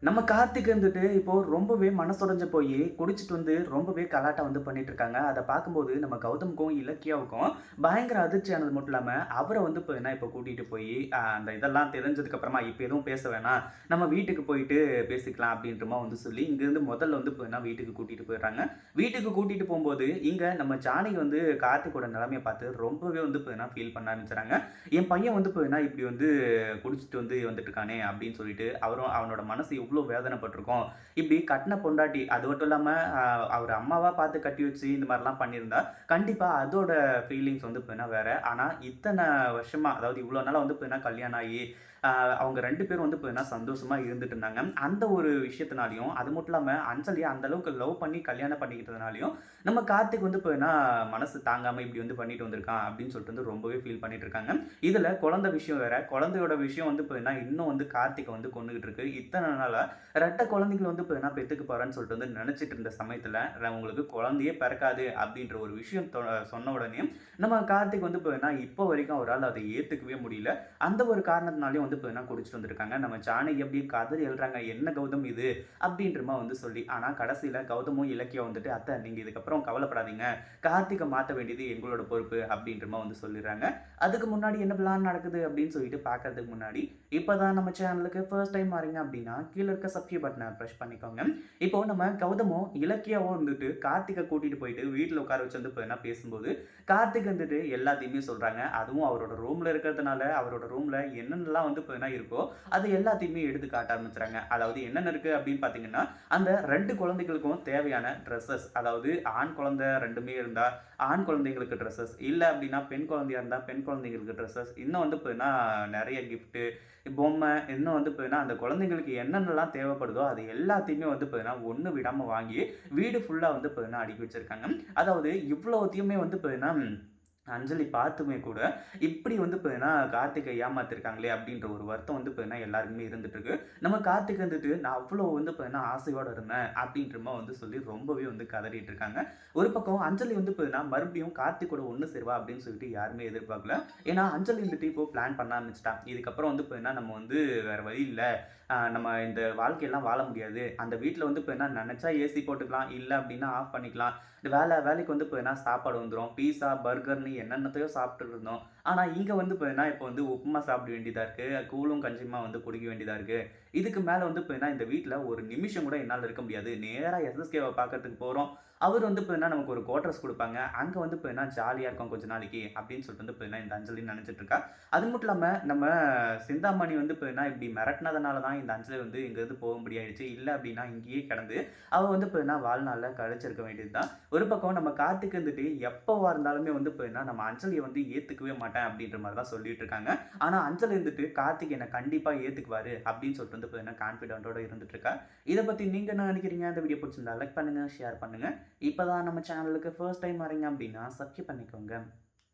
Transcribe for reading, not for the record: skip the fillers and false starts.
நம்ம கார்த்திக் வந்துட்டு இப்போ ரொம்பவே மனசுடைஞ்சு போய் குடிச்சிட்டு வந்து ரொம்பவே கலாட்டா வந்து பண்ணிட்டு இருக்காங்க. அத பார்க்கும்போது நம்ம கௌதமுக்கும், இலக்கியாவுக்கும் பயங்கர அதிர்ச்சியானது மட்டும் இல்லாம, அவர வந்து இப்போ கூட்டிட்டு போய் அந்த இதெல்லாம் தெரிஞ்சதுக்கு அப்புறமா இப்ப எதுவும் பேச வேணாம். நம்ம வீட்டுக்கு போயிட்டு பேசிக்கலாம் அப்படின்ற மாரி வந்து சொல்லி, இங்கேருந்து முதல்ல வந்து வீட்டுக்கு கூட்டிட்டு போயிடுறாங்க. வீட்டுக்கு கூட்டிட்டு போம்போது, இங்க நம்ம ஜானகி வந்து கார்த்திக்கோட நிலைமைய பார்த்து ரொம்பவே வந்து ஃபீல் பண்ண ஆரம்பிச்சுறாங்க. என் பையன் வந்து இப்படி வந்து குடிச்சிட்டு வந்து வந்துட்டு இருக்கானே அப்படின்னு சொல்லிட்டு அவனோட மனசு எவ்வளோ வேதனைப்பட்டிருக்கும். இப்படி கட்டின பொண்டாட்டி அது மட்டும் இல்லாம அவர் அம்மாவா பார்த்து கட்டி வச்சு இந்த மாதிரிலாம் பண்ணியிருந்தா கண்டிப்பா அதோட ஃபீலிங்ஸ் வந்து வேற. ஆனா இத்தனை வருஷமா அதாவது இவ்வளோ நாளா வந்து கல்யாணம் ஆகி அவங்க 2 பேரும் வந்து சந்தோஷமா இருந்துட்டு இருந்தாங்க. அந்த ஒரு விஷயத்தினாலயும் அது மட்டும் இல்லாம அஞ்சலிய அந்த அளவுக்கு லவ் பண்ணி கல்யாணம் பண்ணிக்கிட்டதுனாலயும் நம்ம கார்த்திக் வந்து மனசு தாங்காம இப்படி வந்து பண்ணிட்டு வந்திருக்கான் அப்படின்னு சொல்லிட்டு வந்து ரொம்பவே ஃபீல் பண்ணிட்டு இருக்காங்க. இதுல குழந்தை விஷயம் வேற. குழந்தையோட விஷயம் வந்து இன்னும் வந்து கார்த்திக்க வந்து கொன்னுகிட்டு இருக்கு. இத்தனை நாளா ரெட்டை குழந்தைகள் வந்து பெத்துக்க போறேன்னு சொல்லிட்டு வந்து நினைச்சிட்டு இருந்த சமயத்துல உங்களுக்கு குழந்தையே பிறக்காது அப்படின்ற ஒரு விஷயம் சொன்ன உடனே நம்ம கார்த்திக் வந்து இப்போ வரைக்கும் அவரால் அதை ஏத்துக்கவே முடியல. அந்த ஒரு காரணத்தினாலயும் வந்து குடிச்சிட்டு வந்திருக்காங்க. நம்ம ஜானகி அப்படியே கதறி எழுறாங்க. என்ன கௌதம் இது அப்படின்ற மாதிரி வந்து சொல்லி. ஆனா கடைசியில கௌதமும் இலக்கியம் வந்துட்டு அத்தை நீங்க இதுக்கப்புறம் கவலைப்படாதீங்க. கார்த்திகை மாத்த வேண்டியது எங்களோட பொறுப்பு அப்படின்ற மாதிரி வந்து சொல்லிடுறாங்க. அதுக்கு முன்னாடி என்ன பிளான் நடக்குது அப்படின்னு சொல்லிட்டு பார்க்கறதுக்கு முன்னாடி இப்பதான் நம்ம சேனலுக்கு ஃபர்ஸ்ட் டைம் வரீங்க அப்படின்னா கீழே இருக்க சப்ஸ்கிரைப் பட்டனை ப்ரெஸ் பண்ணிக்கோங்க. இப்போ நம்ம கௌதமும் இலக்கியாவும் வந்துட்டு கார்த்திகை கூட்டிட்டு போயிட்டு வீட்டில் உட்கார வச்சு வந்து பேசும்போது கார்த்திக் வந்துட்டு எல்லாத்தையுமே சொல்றாங்க. அதுவும் அவரோட ரூம்ல இருக்கிறதுனால அவரோட ரூம்ல என்னென்னலாம் வந்து இருக்கோ அது எல்லாத்தையுமே எடுத்து காட்ட ஆரம்பிச்சுறாங்க. அதாவது என்னென்ன இருக்கு அப்படின்னு பார்த்தீங்கன்னா அந்த 2 குழந்தைகளுக்கும் தேவையான ட்ரெஸ்ஸஸ், அதாவது ஆண் குழந்தை 2மே இருந்தா ஆண் குழந்தைங்களுக்கு ட்ரெஸ்ஸஸ், இல்ல அப்படின்னா பெண் குழந்தையா இருந்தா பெண் குழந்தைங்களுக்கு ட்ரெஸ்ஸஸ், இன்னும் வந்து நிறைய கிஃப்ட்டு, பொம்மை, இன்னும் வந்து அந்த குழந்தைங்களுக்கு என்னென்னலாம் தேவைப்படுதோ அது எல்லாத்தையுமே வந்து ஒண்ணு விடாம வாங்கி வீடு ஃபுல்லா வந்து அடுக்கி வச்சிருக்காங்க. அதாவது இவ்வளோத்தையுமே வந்து அஞ்சலி பார்த்துமே கூட, இப்படி வந்து கார்த்திகை ஏமாத்திருக்காங்களே அப்படின்ற ஒரு வருத்தம் வந்து எல்லாருக்குமே இருந்துட்டு இருக்கு. நம்ம கார்த்திக் வந்துட்டு நான் அவ்வளோ வந்து ஆசையோட இருந்தேன் அப்படின்ற மாரி வந்து சொல்லி ரொம்பவே வந்து கதறிட்டு இருக்காங்க. ஒரு பக்கம் அஞ்சலி வந்து மறுபடியும் கார்த்திக் கூட ஒண்ணு சேருவா அப்படின்னு சொல்லிட்டு யாருமே எதிர்பார்க்கல. ஏன்னா அஞ்சலி வந்துட்டு இப்போ பிளான் பண்ண ஆரம்பிச்சுட்டா. இதுக்கப்புறம் வந்து நம்ம வந்து வேற வழி இல்ல. நம்ம இந்த வாழ்க்கையெல்லாம் வாழ முடியாது. அந்த வீட்ல வந்து நெனச்சா ஏசி போட்டுக்கலாம். இல்ல அப்படின்னா ஆஃப் பண்ணிக்கலாம். வேலைக்கு வந்து சாப்பாடு வந்துரும். பீஸா, பர்கர்ன்னு என்னென்னத்தையோ சாப்பிட்டுட்டு இருந்தோம். ஆனா இங்க வந்து இப்போ வந்து உப்புமா சாப்பிட வேண்டியதா இருக்கு. கூழும் கஞ்சியுமா வந்து குடிக்க வேண்டியதா இருக்கு. இதுக்கு மேல வந்து இந்த வீட்ல ஒரு நிமிஷம் கூட என்னால இருக்க முடியாது. நேரா எஸ்எஸ்கேவ பார்க்கறதுக்கு போறோம். அவர் வந்து நமக்கு ஒரு குவார்டர்ஸ் குடுப்பாங்க. அங்க வந்து ஜாலியா இருக்கும் கொஞ்ச நாளைக்கு அப்படின்னு சொல்லிட்டு வந்து இந்த அஞ்சலி நெனச்சிட்டு இருக்கா. அது மட்டும் இல்லாம நம்ம சிந்தாமணி வந்து இப்படி மிரட்டுனதுனால தான் இந்த அஞ்சலி வந்து இங்கேருந்து போகும்படி ஆயிடுச்சு. இல்ல அப்படின்னா இங்கேயே கிடந்து அவ வந்து வாழ்நாள்ல கழிச்சிருக்க வேண்டியது தான். ஒரு பக்கம் நம்ம கார்த்திக் வந்துட்டு எப்பவா இருந்தாலுமே வந்து நம்ம அஞ்சலிய வந்து ஏத்துக்கவே மாட்டேன் அப்படின்ற மாரி தான் சொல்லிட்டு இருக்காங்க. ஆனா அஞ்சலி இருந்துட்டு கார்த்திக் என்ன கண்டிப்பா ஏத்துக்குவாரு அப்படின்னு சொல்லிட்டு வந்து கான்ஃபிடென்ட்டோட இருந்துட்டு இருக்கா. இத பத்தி நீங்க என்ன நினைக்கிறீங்க? இந்த வீடியோ பிடிச்சிருந்தா லைக் பண்ணுங்க, ஷேர் பண்ணுங்க. இப்பதான் நம்ம சேனலுக்கு ஃபர்ஸ்ட் டைம் வரீங்க அப்படின்னா சப்ஸ்கிரைப் பண்ணிக்கோங்க.